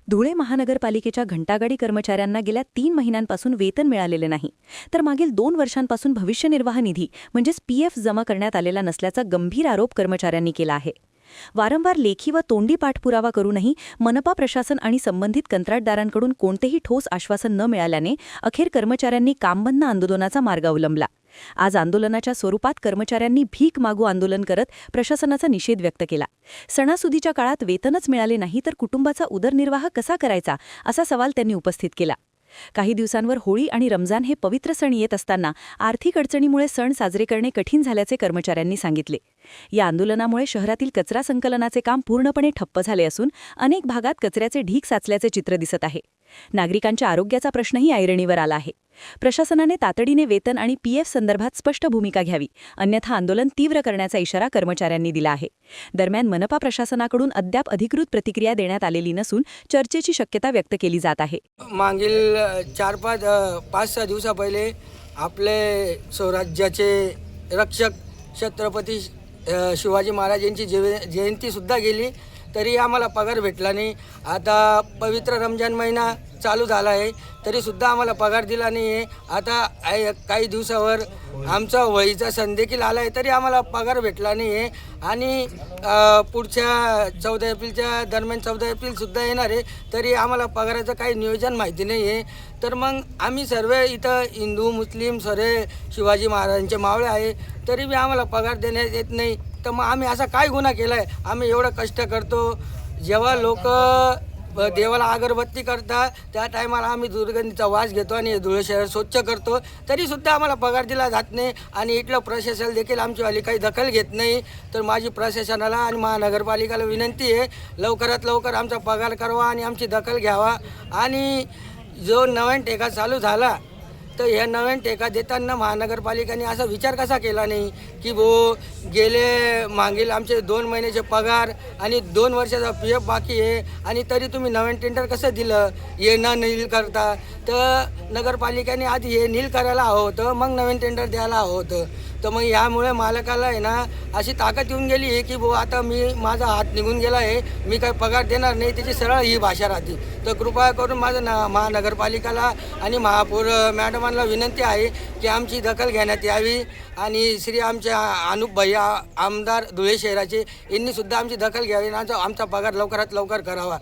धुळे महानगरपालिकेच्या घंटागाडी कर्मचाऱ्यांना गेल्या 3 महिन्यांपासून वेतन मिळालेले नाही, तर मागील 2 वर्षांपासून भविष्य निर्वाह निधी म्हणजेच पीएफ जमा करण्यात आलेला नसल्याचा गंभीर आरोप कर्मचाऱ्यांनी केला आहे. वारंवार लेखी व तोंडी पाठपुरावा करूनही मनपा प्रशासन आणि संबंधित कंत्राटदारांकडून कोणतेही ठोस आश्वासन न मिळाल्याने अखेर कर्मचाऱ्यांनी कामबंद आंदोलनाचा मार्ग अवलंबला. आज आंदोलनाच्या स्वरूपात कर्मचाऱ्यांनी भीक मागू आंदोलन करत प्रशासनाचा निषेध व्यक्त केला. सणासुदीच्या काळात वेतनच मिळाले नाही तर कुटुंबाचा उदरनिर्वाह कसा करायचा असा सवाल त्यांनी उपस्थित केला. काही दिवसांवर होळी आणि रमजान हे पवित्र सण येत असताना आर्थिक अडचणीमुळे सण साजरे करणे कठीण झाल्याचे कर्मचाऱ्यांनी सांगितले. या आंदोलनामुळे शहरातील कचरा संकलनाचे काम पूर्णपणे ठप्प झाले असून अनेक भागात कचऱ्याचे ढीग साचल्याचे चित्र दिसत आहे. नागरिकांच्या आरोग्याचा प्रश्नही ऐरणीवर आला आहे. प्रशासनाने तातडीने वेतन आणि पीएफ संदर्भात स्पष्ट भूमिका घ्यावी, अन्यथा आंदोलन तीव्र करण्याचा इशारा कर्मचाऱ्यांनी दिला आहे. दरम्यान मनपा प्रशासनाकडून अद्याप अधिकृत प्रतिक्रिया देण्यात आलेली नसून चर्चेची शक्यता व्यक्त केली जात आहे. मागील 5-6 दिवसा पहिले आपले स्वराज्याचे रक्षक छत्रपती शिवाजी महाराज यांची जयंतीसुद्धा गेली, तरी आम्हाला पगार भेटला नाही. आता पवित्र रमजान महिना चालू झाला आहे, तरीसुद्धा आम्हाला पगार दिला नाही आहे. आता काही दिवसावर आमचा वहीचा सण देखील आला आहे, तरी आम्हाला पगार भेटला नाही आहे. आणि पुढच्या 14 एप्रिलच्या दरम्यान 14 एप्रिलसुद्धा येणार आहे, तरी आम्हाला पगाराचं काही नियोजन माहिती नाही आहे. तर मग आम्ही सर्व इथं हिंदू मुस्लिम सर्व शिवाजी महाराजांचे मावळे आहे, तरी बी आम्हाला पगार देण्यात येत नाही. तर मग आम्ही असा काय गुन्हा केला आहे? आम्ही एवढं कष्ट करतो, जेव्हा लोक देवाला अगरबत्ती करतात त्या टायमाला आम्ही दुर्गंधीचा वास घेतो आणि धुळे शहर स्वच्छ करतो, तरीसुद्धा आम्हाला पगार दिला जात नाही. आणि इथलं प्रशासन देखील आमचीवाली काही दखल घेत नाही. तर माझी प्रशासनाला आणि महानगरपालिकेला विनंती आहे, लवकरात लवकर आमचा पगार करावा आणि आमची दखल घ्यावा. आणि जो नवीन ठेका चालू झाला, तर ह्या नवीन ठेका देताना महानगरपालिकेने असा विचार कसा केला नाही की गेले मागील आमचे 2 महिन्याचे पगार आणि 2 वर्षाचा पीएफ बाकी आहे, आणि तरी तुम्ही नवीन टेंडर कसं दिलं हे न नील करता? तर नगरपालिकेने आधी हे नील करायला हवं होतं, मग नवीन टेंडर द्यायला हवं होतं. तर मग यामुळे मालकाला आहे ना अशी ताकद येऊन गेली आहे की आता माझा हात निघून गेला आहे, मी काय पगार देणार नाही, त्याची सरळ ही भाषा राहते. तर कृपया करून माझं महानगरपालिकेला आणि महापौर मॅडमांना विनंती आहे की आमची दखल घेण्यात यावी. आणि श्री आमचे अनुप भैया आमदार धुळे शहराचे यांनीसुद्धा आमची दखल घ्यावी आणि आमचा पगार लवकरात लवकर करावा.